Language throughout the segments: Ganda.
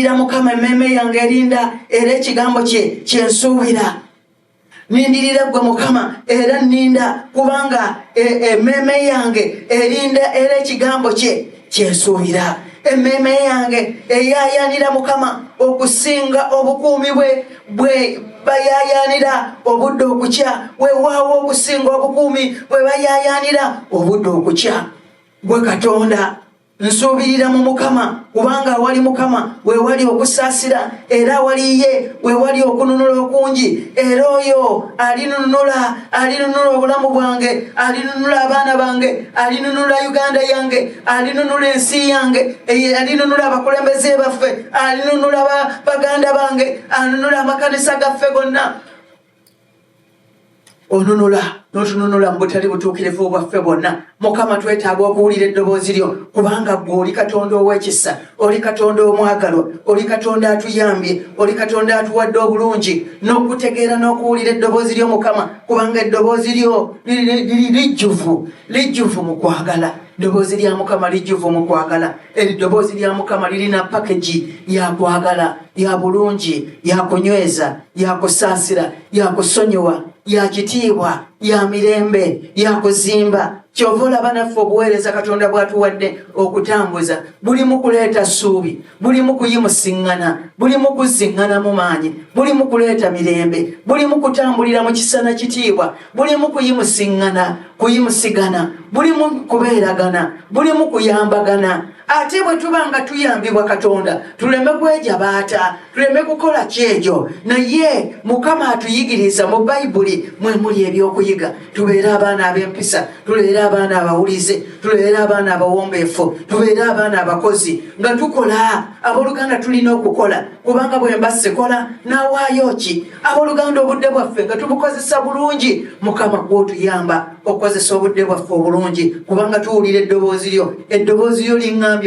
Nindirira Mukama emmeeme yange erinda era ekigambo kye kyensuubira. Nindirira gwe Mukama era nninda kubanga emmeeme yange erinda era ekigambo kye kyensuubira. Emmeeme yange eyaayaanira Mukama okusinga obukuumi bwe bayaayaanira obudde okukya. Weewaawo okusinga obukuumi bwe bayaayaanira obudde okukya. Gwe Katonda nsuubirira mu Mukama kubanga awali Mukama weewali okusaasira era awali ye weewali okununula okungi. Era oyo alinunula obulamu bwange, alinunula abaana bange, alinunula Uganda yange, alinunula ensi yange, alinunula abakulembeze baffe, alinunula baganda bange, alinunula amakanisa gaffe gonna. Onunula n'otununula mu butali butuukirivu bwaffe bwonna. Mukama twetaaga okuwulira eddoboozi lyo kubanga ggwe oli Katonda ow'ekisa, oli Katonda omwagalwa, oli Katonda atuyambye, oli Katonda atuwadde obulungi n'okutegeera n'okuwulira eddoboozi lyo Mukama kubanga eddoboozi lyo lijjuvu mu kwagala. Eddoboozi lya Mukama lijjuvu mu kwagala. Eddoboozi lya Mukama lirina package ya kwagala, ya bulungi, ya kunyweza, ya kusaasira, ya kusonyiwa, ya kitiibwa, ya mirembe, ya kuzimba. Kyova olaba naffe obuweereza Katonda bw'atuwadde okutambuza bulimu kuleeta ssuubi, bulimu kuyimusiŋŋana, bulimu kuziŋŋana mu maanyi, bulimu kuleeta mirembe, bulimu kutambulira mu kisa na kitiibwa, bulimu kuyimusiŋŋana, kuyimusigana, bulimu kubeeragana, bulimu kuyambagana. Ate bwe tuba nga tuyambibwa Katonda tuleme kwejabaata, tuleme kukola kyejo. Naye Mukama atuyigiriza mu Bayibuli mwe muli ebyokuyiga. Tubeere abaana ab'empisa, tubeere abaana abawulize, tubeere abaana abawombeefu, tubeere abaana abakozi nga tukola. Abooluganda tulina okukola kubanga bwe mba sikola naawaayo ki? Abooluganda obudde bwaffe nga tubukozesa bulungi. Mukama gw'otuyamba okukozesa obudde bwaffe obulungi kubanga tuwulira eddoboozi lyo. Eddoboozi lyo liŋŋambye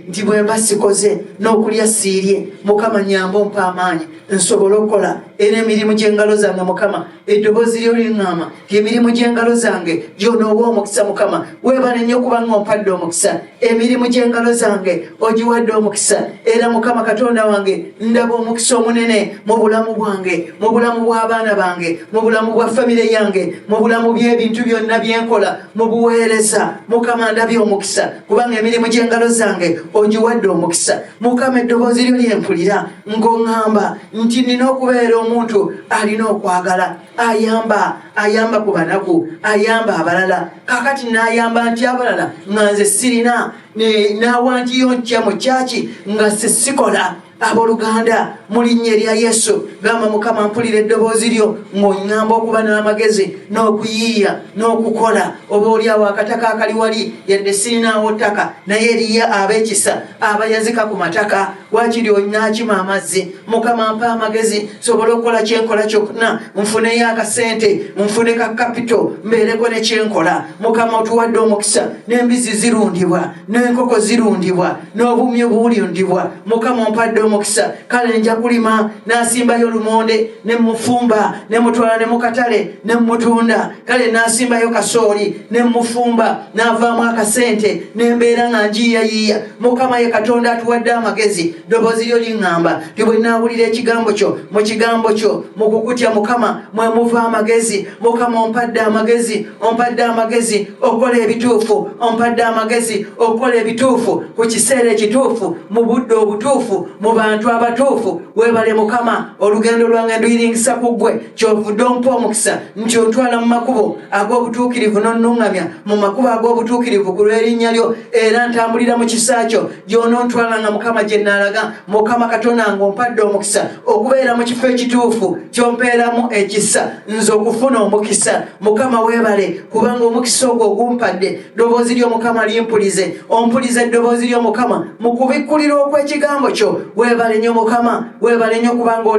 nti bwe mba sikoze n'okulya siirye, Mukama nyamba ompa amaanyi nsobole okukola era emirimu gy'engalo zange. Mukama eddoboozi lyo liŋŋamba emirimu gy'engalo zange gy'onoowa omukisa. Mukama weebale nnyo kubanga ompadde omukisa. Emirimu gy'engalo zange ogiwadde omukisa era Mukama Katonda wange ndaba omukisa omunene mu bulamu bwange, mu bulamu bw'abaana bange, mu bulamu bwa famire yange, mu bulamu by'ebintu byonna byenkola mu buweereza. Mukama ndabye omukisa kubanga emirimu gy'engalo zange ogiwadde omukisa. Mukama eddoboozi lyo lyempulira ng'oŋŋamba nti nina okubeera omuntu alina okwagala, ayamba ku banaku, ayamba abalala. Kakati n'ayamba nti abalala nga nze sirina, n'awandiyo ntya mu kyaki nga sisikola. Abooluganda mu linnya erya Yesu gamba Mukama mpulira eddoboozi lyo ng'oŋŋamba okuba n'amagezi n'okuyiiya n'okukola. Oba oli awo akataka akali wali yadde sirinaawo ttaka naye eriyo ab'ekisa abayazika ku mataka waakiri olinaakima amazzi. Mukama mpa amagezi sobole okukola kyenkola kyonna, nfuneyo akasente, nfune ka kapito mbeereko ne kyenkola. Mukama otuwadde omukisa n'embizi zirundibwa, n'enkoko zirundibwa, n'obumyu bulundibwa. Mukama ompadde omukisa. Kale nja kulima n'asimbayo lumonde ne mufumba ne mutwala ne mukatale ne mutunda. Kale n'asimbayo kasooli ne mufumba n'avaamu akasente n'embeera nga njiyayiya. Mukama ye Katonda atuwadde amagezi. Ddoboozi lyo liŋŋamba ti bwe nnaawulira ekigambo kyo, mu kigambo kyo mu kukutya Mukama mwe muva amagezi. Mukama ompadde amagezi, ompadde amagezi okukola ebituufu, ompadde amagezi okukola ebituufu ku kiseera ekituufu, mu budde obutuufu, mu bantu abatuufu. Weebale Mukama olugendo lwange nduyiringisa ku ggwe. Kyovudde ompa omukisa nti ontwala mu makubo ag'obutuukirivu n'onnuŋŋamya mu makubo ag'obutuukirivu ku lw'erinnya lyo era ntambulira mu kisa kyo gy'onoontwalanga Mukama gye nnaalaga. Mukama Katonda ng'ompadde omukisa okubeera mu kifo ekituufu ky'ompeeramu ekisa nze okufuna omukisa. Mukama weebale kubanga omukisa ogwo ogumpadde. Ddoboozi lyo Mukama limpulize, ompulize eddoboozi lyo Mukama mu kubikkulira okw'ekigambo kyo. webale nnyo Mukama, webale nnyo kubanga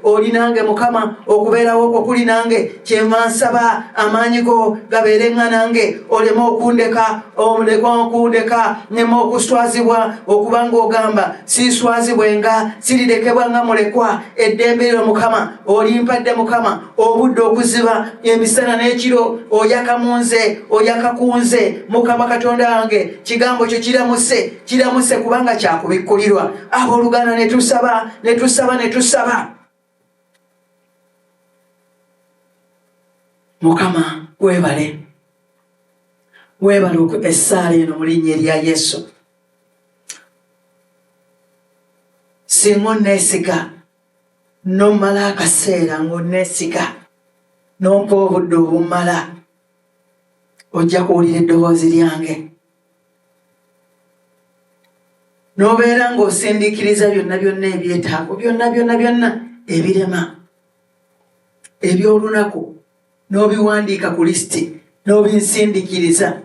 oli nange Mukama, okubeerawo okwo kuli nange. Kyenva nsaba amaanyi go gabeerenga nange, oleme okundeka, neme okuswazibwa, okubanga ogamba siiswazibwenga, siridekebwanga mulekwa. Eddembe lyo Mukama olimpadde Mukama, obudde okuziba emisana n'ekiro, oyaka munze, oyaka kunze Mukama Katonda wange. Kigambo kyo kiramuse kubanga kyakubikkulirwa. Abooluganda ne tusaba. Mukama webale essaala eno mu linnya erya Yesu. Singa onneesiga n'omala akaseera ng'onneesiga n'ompa obudde obumala, ojja kuwulira eddoboozi lyange. N'obeera ng'osindiikiriza byonna ebyetaago, byonna ebirema eby'olunaku, n'obiwandiika ku lisiti, n'obinsindiikiriza.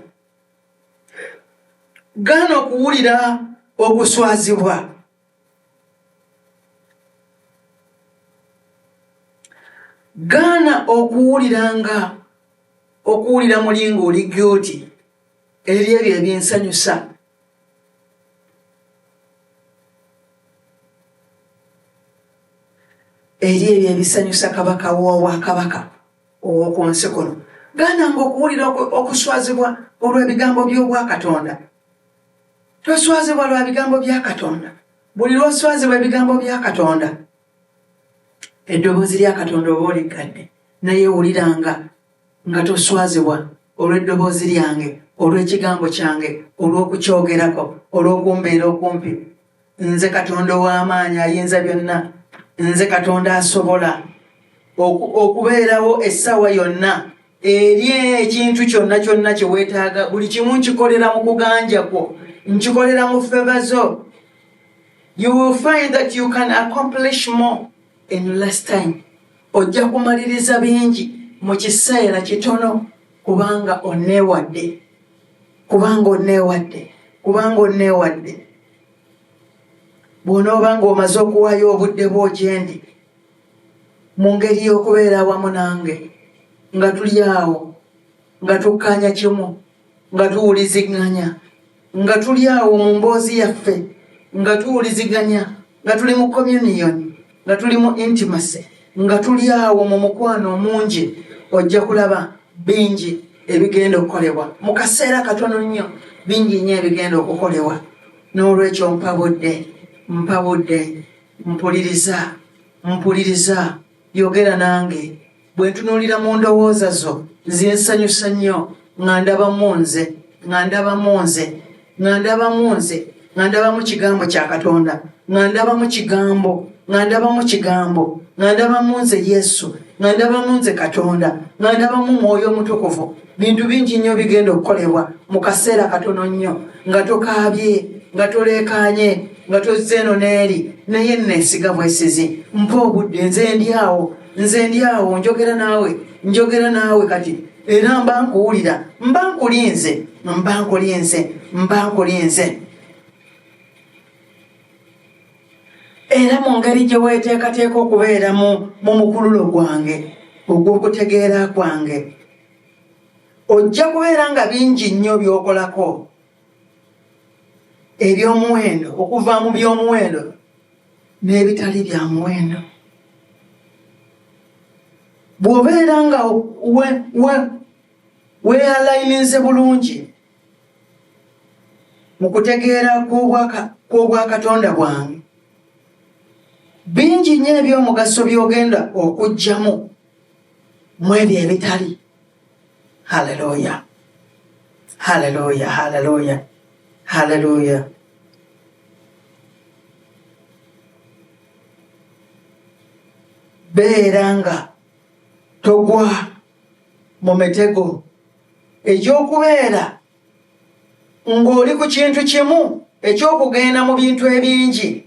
Gaana okuwulira okuswazibwa. Gaana okuwulira muli ng'oli guilty eri ebyo ebinsanyusa. Eri ebyo ebisanyusa kabaka w'obwakabaka ow'oku nsi kuno. Gaananga okuwulira okuswazibwa olw'ebigambo by'obwakatonda. Toswazibwa lwa bigambo bya Katonda. Buli lw'oswazibwa ebigambo bya Katonda, eddoboozi lya Katonda oba oligadde, naye wuliranga nga toswazibwa olw'eddoboozi lyange, olw'ekigambo kyange, olw'okukyogerako, olw'okumbeera okumpi. Nze Katonda ow'amaanyi ayinza byonna. Nze Katonda asobola okubeerawo essaawa yonna eri ekintu kyonna kye weetaaga. Buli kimu nkikolera mu kuganja kwo, nkikolera mu favor zo. You will find that you can accomplish more in less time. Ojja kumaliriza bingi mu kiseera kitono kubanga onneewadde. Bw'onooba ng'omaze okuwaayo obudde bwo gyendi mu ngeri y'okubeera awamu nange, nga tuli awo, nga tukkaanya kimu, nga tuwuliziganya, nga tuli awo mu mboozi yaffe, nga tuwuliziganya, nga tuli mu communion, nga tuli mu intimacy, nga tuli awo mu mukwano omungi, ojja kulaba bingi ebigenda okukolebwa. Mu kaseera katono nnyo bingi nnyo ebigenda okukolebwa. N'olwekyo mpa budde, mpuliriza, yogera nange. Bwe ntunuulira mu ndowooza zo zinsanyusa nnyo, nga ndaba mu kigambo kya Katonda, nga ndaba mu nze Yesu, nga ndaba mu nze Katonda, nga ndaba mu Mwoyo Omutukuvu. Bintu bingi nnyo bigenda okukolebwa mu kaseera katono nnyo, nga tokaabye, nga toleekaanye, nga tozze eno n'eri, naye nneesiga bwesizi. Mpa obudde, nze ndi awo, njogera naawe kati, era mba nkuwulira, mba nkulinze. Era mu ngeri gye weeteekateeka okubeera mu mukululo gwange ogw'okutegeera kwange, ojja kubeera nga bingi nnyo by'okolako eby'omuwendo, okuva mu by'omuwendo n'ebitali bya muwendo. Bw'obeera nga wealayininze bulungi mu kutegeera kw'obwakatonda bwange, bingi nnyo eby'omugaso by'ogenda okuggyamu mu ebyo ebitali. Haleluya. Beera nga togwa mu mitego egy'okubeera ng'oli ku kintu kimu eky'okugenda mu bintu ebingi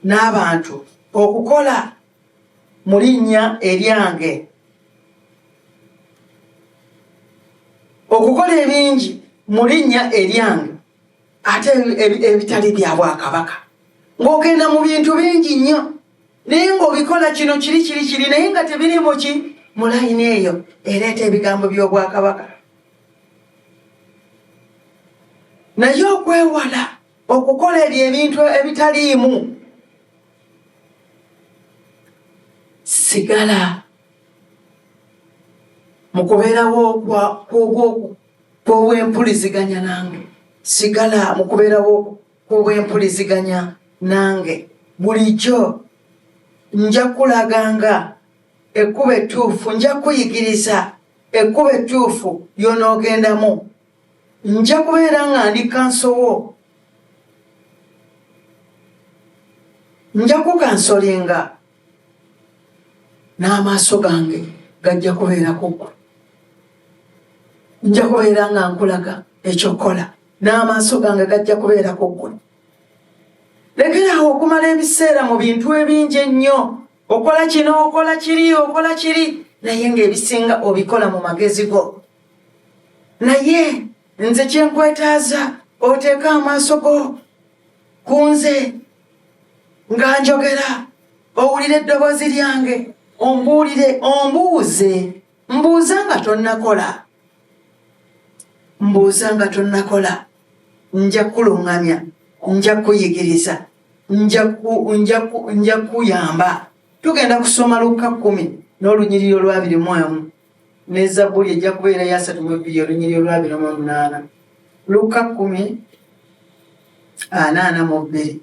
n'abantu okukola mu linnya eryange, okukola ebingi mu linnya eryange ate ebitali bya Bwakabaka. ng'ogenda mu bintu bingi nnyo naye ng'obikola kino kiri naye nga tebiri mu layini eyo ereeta ebigambo by'obwakabaka. Naye okwewala okukola ebyo ebintu ebitaliimu, sigala mu kubeerawo kw'obwempuliziganya nange. Sigala mu kubeerawo kw'obwempuliziganya nange. Bulijjo nja kulaganga ekkubo ettuufu, nja kuyigiriza ekkubo ettuufu ly'onoogendamu. Nja kubeera nga ndi kansowo, nja kukansolinga n'amaaso gange gajja kubeera kugwa. Nja kubeera nga nkulaga ekyokola n'amaaso gange gajja kubeera kugwa. Lekerawo okumala ebiseera mu bintu ebingi ennyo, okola kino okola kiri naye ng'ebisinga obikola mu magezi go. Naye nze kyenkwetaaza oteeka amaaso go ku nze nga njogera, owulire eddoboozi lyange, ombuulire, mbuuza nga tonnakola, nja kuluŋŋamya, nja kuyigiriza, nja kuyamba. Tugenda kusoma Luka 10 n'olunyiriri olwa 21 ne Zabbuli ejja kubeera ya 32 olunyiriri olwa 28. Luka 10:42.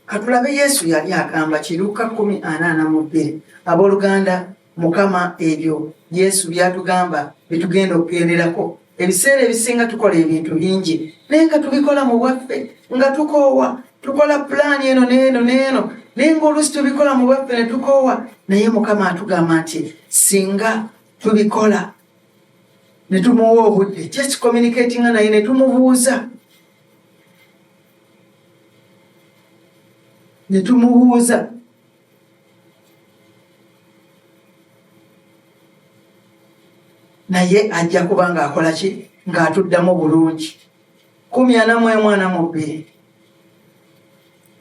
Katulabe Yesu yali agamba ki? Luka 10:42. Abooluganda, Mukama ebyo Yesu byatugamba bitugenda okugenderako. Ebiseera ebisinga tukola ebintu bingi naye nga tubikola mu bwaffe nga tukoowa, tukola pulaani eno n'eno naye ng'oluusi tubikola mu bwaffe ne tukoowa. Naye Mukama atugamba nti singa tubikola ne tumuwa obudde, just communicating naye ne tumubuuza, naye ajja kuba ng'akola ki? Ng'atuddamu bulungi. 10:42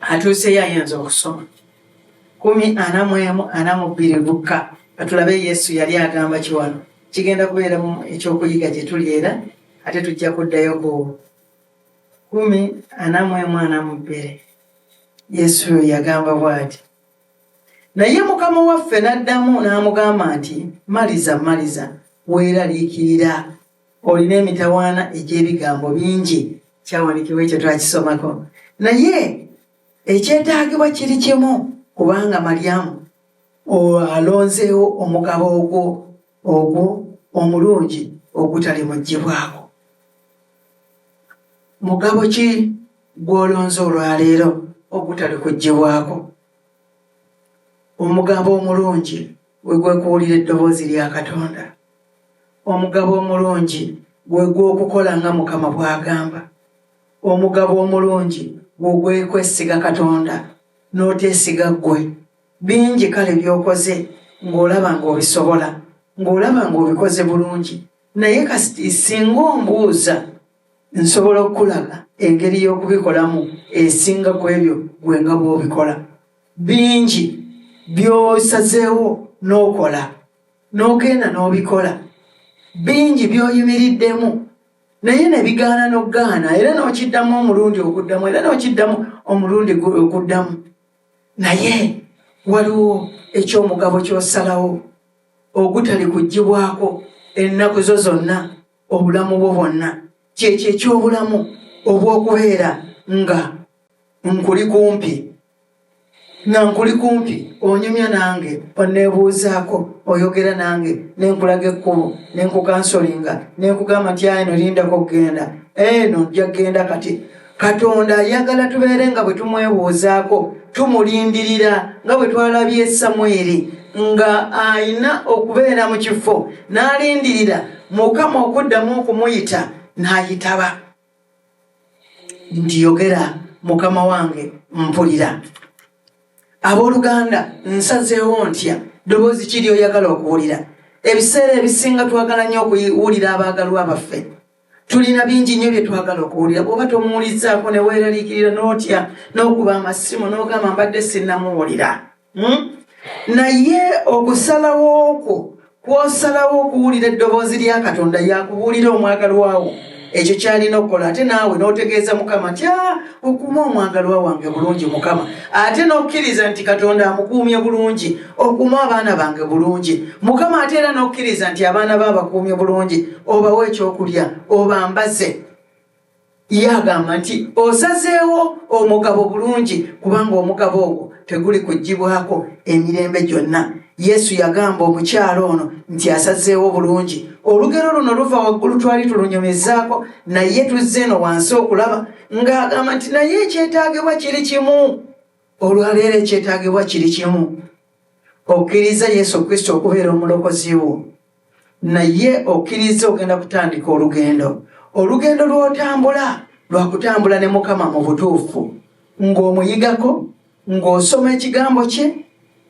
atuuseyo ayinza okusoma. 10:42 Luka. Katulabe Yesu yali agamba ki wano? Kigenda kubeeramu ekyokuyiga gye tuli era ate tujja kuddayo ku 10:42. Yesu yagamba bw'ati, naye Mukama waffe n'addamu n'amugamba nti, maliza, weeraliikirira, olina emitawaana egy'ebigambo bingi. Kyawandiikibwa ekyo twakisomako. Naye ekyetaagibwa kiri kimu, kubanga Maryamu alonzeewo omugabo ogwo omulungi ogutali muggyibwako. Mugabo ki gw'olonze olwaleero ogutali kuggyibwako? Omugabo omulungi we gwekuwulira eddoboozi lya Katonda. Omugabo omulungi gwe gw'okukola nga Mukama bw'agamba. Omugabo omulungi gwe gwekwesiga Katonda n'oteesiga ggwe. Bingi kale by'okoze ng'olaba ng'obisobola, ng'olaba ng'obikoze bulungi, naye kasiti singa ombuuza nsobola okukulaga engeri y'okubikolamu esinga ku ebyo gwe nga bw'obikola. Bingi by'osazeewo n'okola, n'ogenda n'obikola, bingi by'oyimiriddemu naye ne bigaana n'ogaana, era n'okiddamu omulundi oguddamu, era n'okiddamu omulundi oguddamu. Naye waliwo eky'omugabo ky'osalawo ogutali kuggyibwako ennaku zo zonna, obulamu bwo bwonna. Kyekyo eky'obulamu obw'okubeera nga nkuli kumpi, onyumya nange, onneebuuzaako, oyogera nange, nenkulaga ekkubo, nenkukansolinga, nenkugamba nti eno lindako okgenda, eno nja kgenda kati. Katonda ayagala tubeere nga bwe tumwebuuzaako, tumulindirira nga bwe twalabye Samwiri nga ayina okubeera mu kifo n'alindirira Mukama okuddamu okumuyita n'ayitaba nti yogera Mukama wange mpulira. Abooluganda, nsazeewo ntya ddoboozi kiri oyagala okuwulira. Ebiseera ebisinga twagala nnyo okuwulira abaagalwa baffe, tulina bingi nnyo bye twagala okuwulira. Bw'oba tomuwulizzaako ne weeraliikirira n'otya n'okuba amasimu n'ogamba mbadde sinnamuwulira. Naye okusalawo okwo kw'osalawo okuwulira eddoboozi lya Katonda yakubuulira omwagalwawo, ekyo kyalina okukola. Ate naawe n'otegeeza Mukama nti okuuma omwagalwa wange bulungi Mukama, ate n'okkiriza nti Katonda amukuumye bulungi, okuuma abaana bange bulungi Mukama, ate era n'okkiriza nti abaana baabakuumye bulungi, obawe ekyokulya obambaze. Ye agamba nti osazeewo omugabo bulungi, kubanga omugabo ogwo teguli kuggyibwako emirembe gyonna. Yesu yagamba omukyalo ono nti asazeewo bulungi. Olugero luno luva waggulu twali tulunyumizaako, naye tuzze eno wansi okulaba ng'agamba nti naye ekyetaagibwa kiri kimu. Olwaleero ekyetaagibwa kiri kimu, okkiriza Yesu Kristo okubeera omulokozi wo, naye okkiriza ogenda kutandika olugendo. Olugendo lw'otambula lwakutambula ne Mukama mu butuufu, ng'omuyigako, ng'osoma ekigambo kye,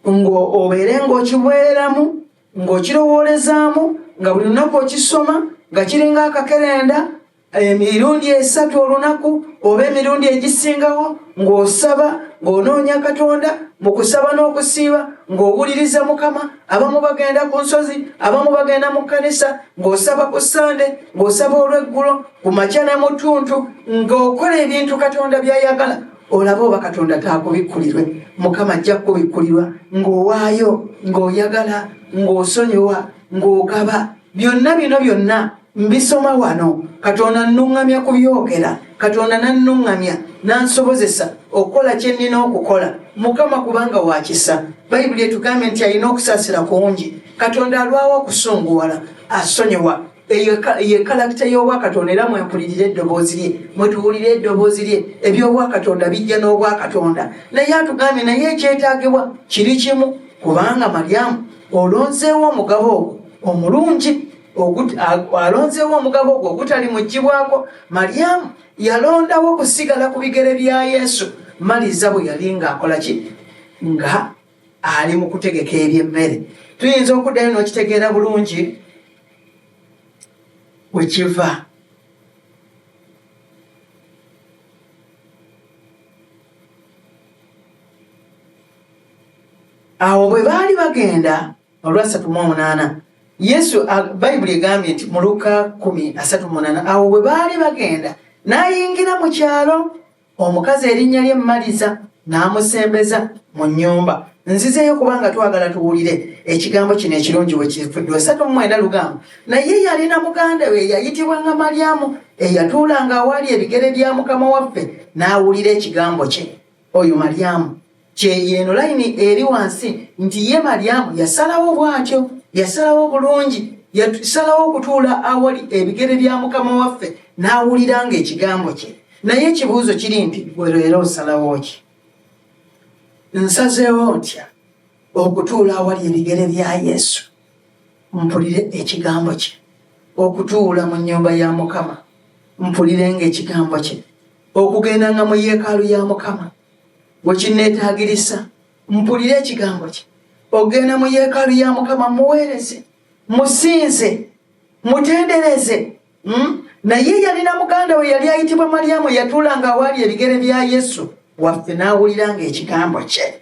ng'obeere ng'okibuuliramu, ng'okirowoolezaamu, nga buli lunaku okisoma nga kiringa akakerenda emirundi 3 olunaku oba emirundi egisingawo, ng'osaba, ng'onoonya Katonda mu kusaba n'okusiiba, ng'owuliriza Mukama. Abamu bagenda ku nsozi, abamu bagenda mu kkanisa, ng'osaba ku Sande, ng'osaba olw'eggulo, ku makya ne mu ttuntu, ng'okola ebintu Katonda by'ayagala. Olaba oba Katonda taakubikkulirwe. Mukama ajja kubikkulirwa ng'owaayo, ng'oyagala, ng'osonyiwa, ng'ogaba. Byonna bino byonna mbisoma wano. Katonda nnuŋŋamya kubyogera, Katonda nannuŋŋamya nansobozesa okukola kye nnina okukola. Mukama kubanga wakisa. Bayibuli etugambye nti alina okusaasira kungi. Katonda alwawo okusunguwala, asonyiwa. Ye kalakita y'Obwakatonda, era mwempulirire eddoboozi lye, mwetuwulire eddoboozi lye. Eby'Obwakatonda bijja n'Obwakatonda. Naye atugambye naye ekyetaagibwa kiri kimu, kubanga Maryamu olonzeewo omugabo ogwo omulungi, alonzeewo omugabo ogwo ogutali muggyibwako. Maryamu yalondawo okusigala ku bigere bya Yesu. Maliza bwe yali ng'akola ki? Nga ali mu kutegeka eby'emmere. Tuyinza okuddayo n'okitegeera bulungi wekiva. Awo bwe baali bagenda olwa 38, Yesu Bayibuli egambye nti mu Luka 10:38, awo bwe baali bagenda n'ayingira mu kyalo, omukazi erinnya lye Maliza n'amusembeza mu nnyumba. Nzizeeyo kubanga twagala tuwulire ekigambo kino ekirungi bwe kivudde. 39 lugamba, naye yalina muganda we eyayitibwanga Maryamu, eyatuulanga awali ebigere bya Mukama waffe, n'awulira ekigambo kye. Oyo Maryamu kyeyeeno layini eri wansi nti ye Maryamu yasalawo bw'atyo, yasalawo bulungi, yasalawo okutuula awali ebigere bya Mukama waffe, n'awuliranga ekigambo kye. Naye ekibuuzo kiri nti gwe leero osalawo ki? Nsazeewo ntya okutuula awali ebigere bya Yesu, mpulire ekigambo kye. Okutuula mu nnyumba ya Mukama, mpulirenga ekigambo kye. Okugendanga mu yeekaalu ya Mukama, bwe kinneetaagirisa, mpulire ekigambo kye. Ogenda mu yeekaalu ya Mukama, muweereze, musinze, mutendereze. Naye yalina muganda we yali ayitibwa Maryamu, yatuulanga awali ebigere bya Yesu waffe, n'awuliranga ekigambo kye.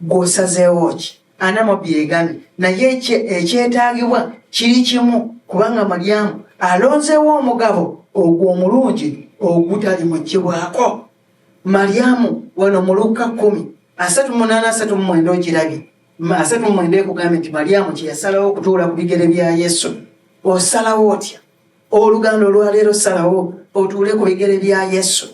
Gw'osazeewo ki? Anamobyegamye naye ekyetaagibwa kiri kimu, kubanga Maryamu alonzeewo omugabo ogwo omulungi ogutali muggyibwako. Maryamu wano mu Luka 10:38-39 ogirabye. 39 ekugambye nti Maryamu kye yasalawo okutuula ku bigere bya Yesu. Osalawo otya? Oluganda olwaleero salawo otuule ku bigere bya Yesu,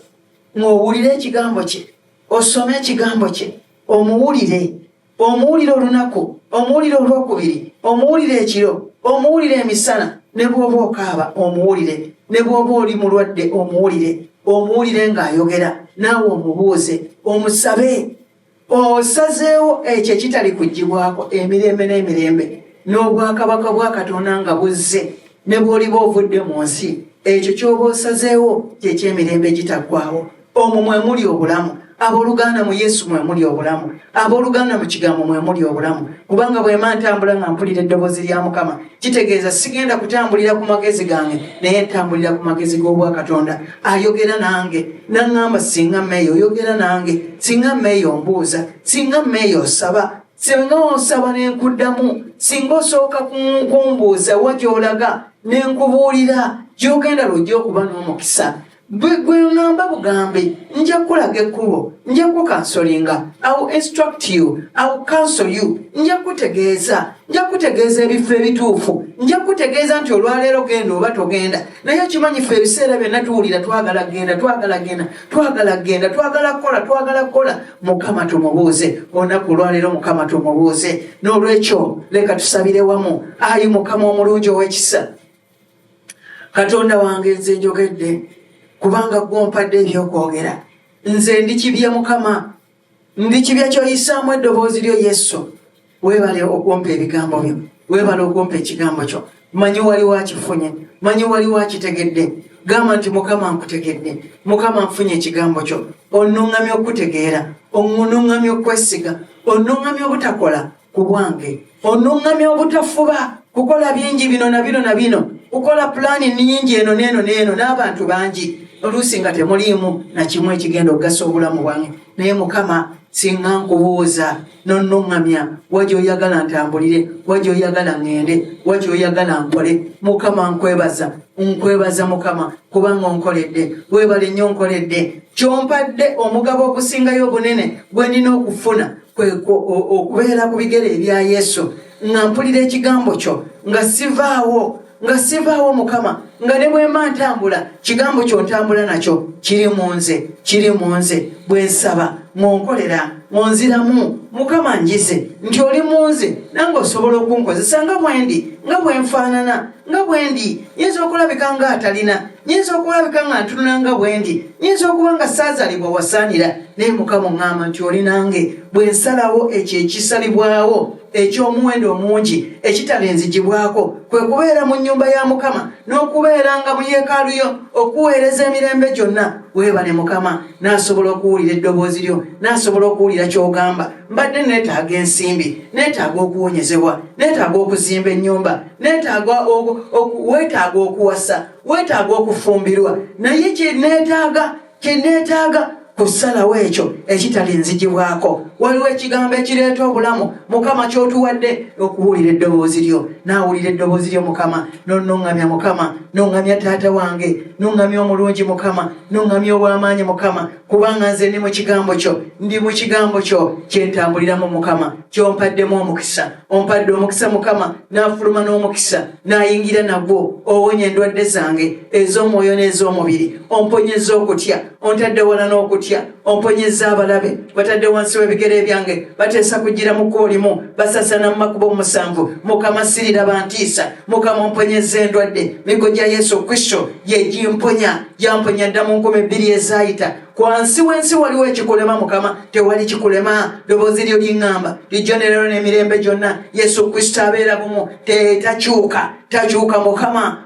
ng'owulire ekigambo kye, osome ekigambo kye, omuwulire olunaku, omuwulire olwokubiri, omuwulire ekiro, omuwulire emisana, ne bw'oba okaaba omuwulire, ne bw'oba oli mulwadde omuwulire ng'ayogera, naawe omubuuze, omusabe. Osazeewo ekyo ekitali kuggyibwako emirembe n'emirembe, n'obwakabaka bwa Katonda nga buzze, ne bw'oliba ovudde mu nsi, ekyo ky'oba osazeewo ky'ekyemirembe gitaggwaawo. Omwo mwe muli obulamu, Abooluganda mu Yesu mwe muli obulamu. Abooluganda mu kigambo mwe muli obulamu. Kubanga bwe ntambula nga mpulira eddoboozi lya Mukama, kitegeeza sigenda kutambulira ku magezi gange, naye ntambulira ku magezi g'obwa Katonda. Ayogera nange, n'aŋŋamba singa mmeeyo oyogera nange, singa mmeeyo mbuuza, singa mmeeyo osaba, singa osaba ne nkuddamu, singa osooka kumbuuza wa gy'olaga ne nkubuulira gy'ogenda lwojja okuba n'omukisa. Gwe ngamba bugambe, nja kulaga ekkubo, nja kukansolinga, I will instruct you, I will counsel you, nja kutegeeza ebifo ebituufu, nja kutegeeza nti olwaleero genda oba togenda. Naye okimanyi ffe ebiseera byonna tuwulira twagala kukola. Mukama tumubuuze, olunaku olwaleero Mukama tumubuuze. N'olwekyo leka tusabire wamu. Ayi Mukama omulungi ow'ekisa, Katonda wange nze njogedde, kubanga gw'ompadde ebyokwogera. Nze ndi kibya Mukama, ndi kibya ky'oyisaamu eddoboozi lyo Yesu. Weebale okumpa ebigambo byo, weebale okumpa ekigambo kyo. Manyi wali wakifunye, manyi wali wakitegedde. Gamba nti Mukama nkutegedde, Mukama nfunye ekigambo kyo. Onnuŋŋamya okutegeera, onnuŋŋamya okwesiga, onnuŋŋamya obutakola ku bwange, onnuŋŋamya obutafuba kukola bingi bino na bino na bino, kukola pulaani nnyingi eno n'eno n'eno n'abantu bangi. Oluusi nga temuliimu na kimu ekigenda okugasa obulamu bwange. Naye Mukama singa nkubuuza n'onnuŋŋamya, wagyoyagala ntambulire, wagyoyagala ŋŋende, wagyoyagala nkole. Mukama nkwebaza Mukama kubanga onkoledde. Weebale nnyo onkoledde. Kyompadde omugabo okusingayo obunene gwe ndina okufuna kwe okubeera ku bigere ebya Yesu, nga mpulira ekigambo kyo, nga sivaawo Mukama, nga ne bwe mba ntambula kigambo kyo ntambula nakyo kiri mu nze. Bwe nsaba mwonkolera, mwonziramu. Mukama njize nti oli mu nze, nange osobola okunkozesa nga bwendi, nga bwe nfaanana, nga bwendi. Nyinza okulabika nga atalina, nyinza okulabika nga ntunula nga bwendi, nyinza okuba nga saazalibwa wasaanira. Naye Mukama ŋŋamba nti oli nange. Bwe nsalawo ekyo ekisalibwawo eky'omuwendo omungi ekitalinzigibwako, kwe kubeera mu nnyumba ya Mukama n'okubeeranga mu yeekaalu yo okuweereza emirembe gyonna. Weebale Mukama, n'asobola okuwulira eddoboozi lyo, n'asobola okuwulira ky'ogamba. Mbadde neetaaga ensimbi, neetaaga okuwonyezebwa, neetaaga okuzimba ennyumba, weetaaga okuwasa, weetaaga okufumbirwa. Naye kye neetaaga kusalawo ekyo ekitalinzigibwako. Waliwo ekigambo ekireeta obulamu Mukama ky'otuwadde, okuwulira eddoboozi lyo. Naawulira eddoboozi lyo Mukama, n'onnuŋŋamya Mukama, n'oŋŋamya taata wange, n'oŋŋamya omulungi Mukama, n'oŋŋamya ow'amaanyi Mukama, kubanga nze ndi mu kigambo kyo, ndi mu kigambo kyo kyentambuliramu Mukama, ky'ompaddemu omukisa. Ompadde omukisa Mukama, n'afuluma n'omukisa, n'ayingira nagwo. Owonya endwadde zange ez'omwoyo n'ez'omubiri, omponyeza okutya, ontadde wala n'okutya, omponyeza abalabe batadde wansi w'ebigere byange, bateesa kugira mu kkubo limu, basasana mu makubo 7. Mukama siriraba ntiisa. Mukama omponyeza endwadde. Migo gya Yesu Kristo ye gimponya, yamponya dda mu 2000 ezaayita. Kwansi w'ensi waliwo ekikulema Mukama, tewali kikulema. Ddoboozi lyo liŋŋamba lijjo ne leero n'emirembe gyonna. Yesu Kristo abeera bumu, takyuka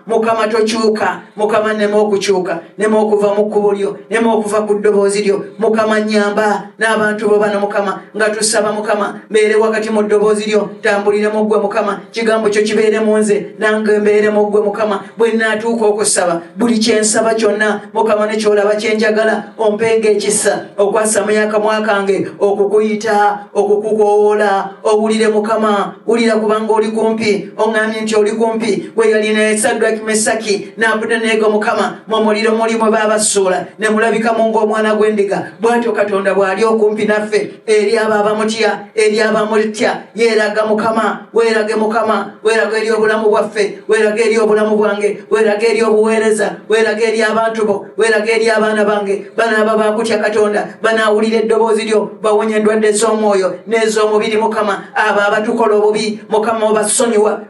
Mukama tokyuka. Mukama nnema okukyuka, nnema okuva mu kkubo lyo, nnema okuva ku ddoboozi lyo. Mukama nnyamba n'abantu bo bano Mukama, nga tusaba Mukama mbeere wakati mu ddoboozi lyo, tambulire mu ggwe Mukama, kigambo kyo kibeere mu nze, nange mbeere mu ggwe Mukama. Bwe nnaatuuka okusaba buli kye nsaba kyonna Mukama ne ky'olaba kye njagala, ompenga ekisa okwassa mu akamwa kange okukuyita, okukukoowoola. Owulire Mukama, wulira kubanga oli kumpi. Oŋŋambye nti oli kumpi. Bwe yalina Saddaki Mesaki n'Abeduneego Mukama mu muliro mulimu baabasuula ne mulabikamu ng'omwana gw'endiga, bw'atyo Katonda bw'ali okumpi naffe. Eri abo abamutya, eri abamutya yeeraga Mukama. Weerage Mukama, weeraga eri obulamu bwaffe, weeraga eri obulamu bwange, weeraga eri obuweereza, weeraga eri abantu bo, weeraga eri abaana bange. Banaaba bakutya Katonda, banaawulira eddoboozi lyo, bawonya endwadde ez'omwoyo n'ez'omubiri Mukama. Abo abatukola obubi Mukama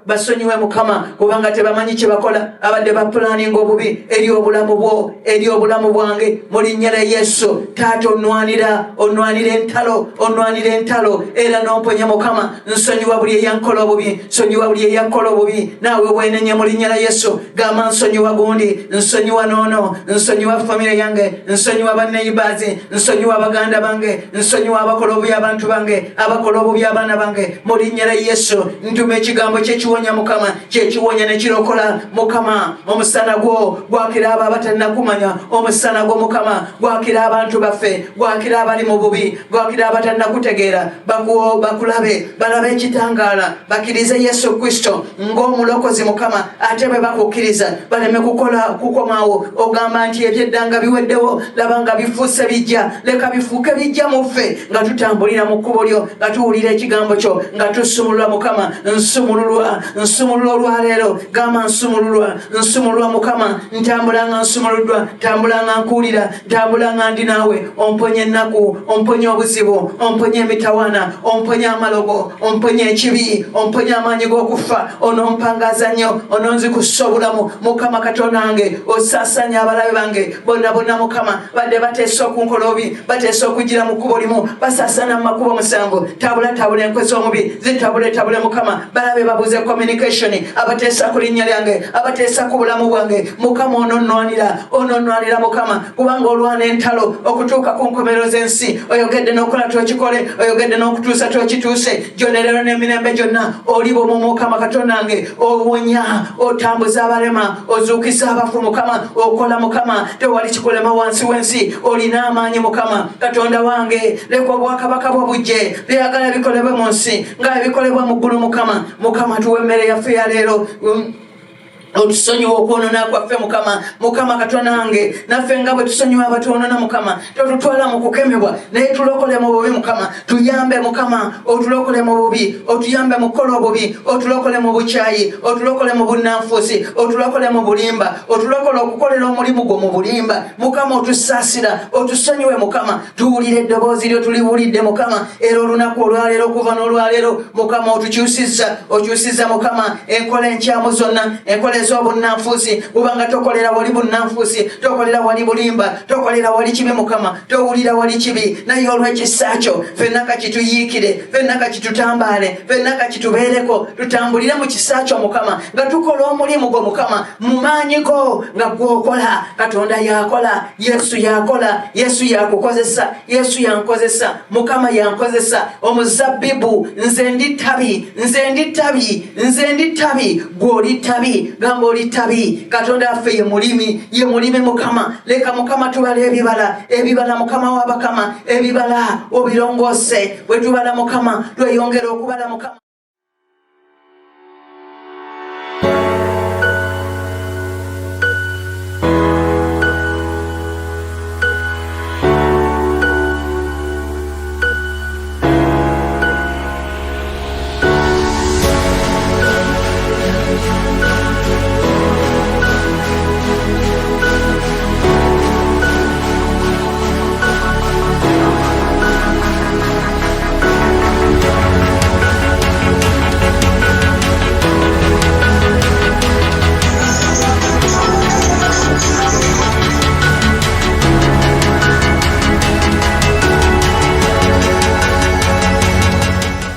basonyiwe Mukama, kubanga tebamanyi kye bakola. Abadde bapulaaninga obubi eri obulamu bwo, eri obulamu bwange, mu linnya lya Yesu. Taata onnwanira entalo era n'omponya Mukama. Nsonyiwa buli eyankola obubi, naawe weenenye mu linnya lya Yesu. Gamba nsonyiwa gundi, nsonyiwa noono, nsonyiwa famire yange, nsonyiwa neighbors, nsonyiwa baganda bange, nsonyiwa abakola obubi abantu bange, abakola obubi abaana bange, mu linnya lya Yesu ntuma ekigambo kyekiwonya Mukama, kyekiwonya ne kirokola Mukama. Omusana gwo gwakira abo abatannakumanya, omusana gwo Mukama gwakira abantu baffe, gwakira abali mu bubi, gwakira abatannakutegeera, bakulabe balabe ekitangaala, bakkirize Yesu Kristo ng'omulokozi Mukama, ate bwe bakukkiriza baleme kukomawo ogamba nti ebyeddanga biweddewo, laba nga bifuuse bijja, leka bifuuke bijja mu ffe nga tutambulira mu kkubo lyo, nga tuwulira ekigambo kyo, nga tusumulula Mukama. Nsumulula olwaleero, gamba nsumululwa Mukama, ntambula nga nsumuluddwa, ntambula nga nkuwulira, ntambula nga ndi naawe. Omponye ennaku, omponye obuzibu, omponye emitawaana, omponye amalogo, omponye ekibi, omponye amaanyi g'okufa, onompangaaza nnyo, ononzikussa obulamu Mukama Katonda wange. Osaasanya abalabe bange bonna Mukama, badde bateesa okunkola obi, bateesa okujjira mu kkubo limu, basaasana mu makubo 7, tabula enkozi omubi, zitabule Mukama, balabe babuze communication, abateesa ku linnya lyange, abateesa ku bulamu bwange Mukama. Ononnwanira Mukama, kubanga olwana entalo okutuuka ku nkomerero z'ensi, oyogedde n'okola twekikole, oyogedde n'okutuusa twekituuse, gy'onerero n'emirembe gyonna oli bw'omu Mukama Katonda wange. Owonya, otambuza abalema, ozuukisa abafu Mukama, okola Mukama, tewali kikulema wansi w'ensi, olina amaanyi Mukama Katonda wange. Leka obwakabaka bwo bujje, byagala bikolebwe mu nsi nga ebikolebwa mu ggulu Mukama. Tuwa emmere yaffe ya leero, otusonyiwa okwonona kwaffe Mukama Katonda wange. Naffe nga bwe tusonyiwa abatwonona Mukama, totutwala mu kukemebwa, naye tulokole mu bubi Mukama. Tuyambe Mukama, otulokole mu bubi, otuyambe mu kukola obubi, otulokole mu bukyayi, otulokole mu bunnanfuusi, otulokole mu bulimba, otulokole okukolera omulimu gwo mu bulimba Mukama. Otusaasira, otusonyiwe Mukama. Tuwulire eddoboozi lyo tuliwulidde Mukama, era olunaku olwaleero, okuva n'olwaleero Mukama okyusizza Mukama enkola enkyamu zonna, enkola ez'obunnanfuusi, kubanga tokolera wali bunnanfuusi, tokolera wali bulimba, tokolera wali kibi Mukama, towulira wali kibi. Naye olw'ekisa kyo ffenna kakituyiikire, ffenna kakitutambaale, ffenna kakitubeereko, tutambulire mu kisa kyo Mukama, nga tukola omulimu gwo Mukama mu maanyi go nga gwokola. Katonda yakola, Yesu yakola, Yesu yakukozesa, Yesu yankozesa Mukama, yankozesa. Omuzabbibu nze ndi ttabi, gw'oli ttabi, gamba oli ttabi. Katonda waffe ye mulimi Mukama. Leka Mukama tubala ebibala Mukama w'abakama, ebibala obirongoose. Bwe tubala Mukama tweyongera okubala Mukama.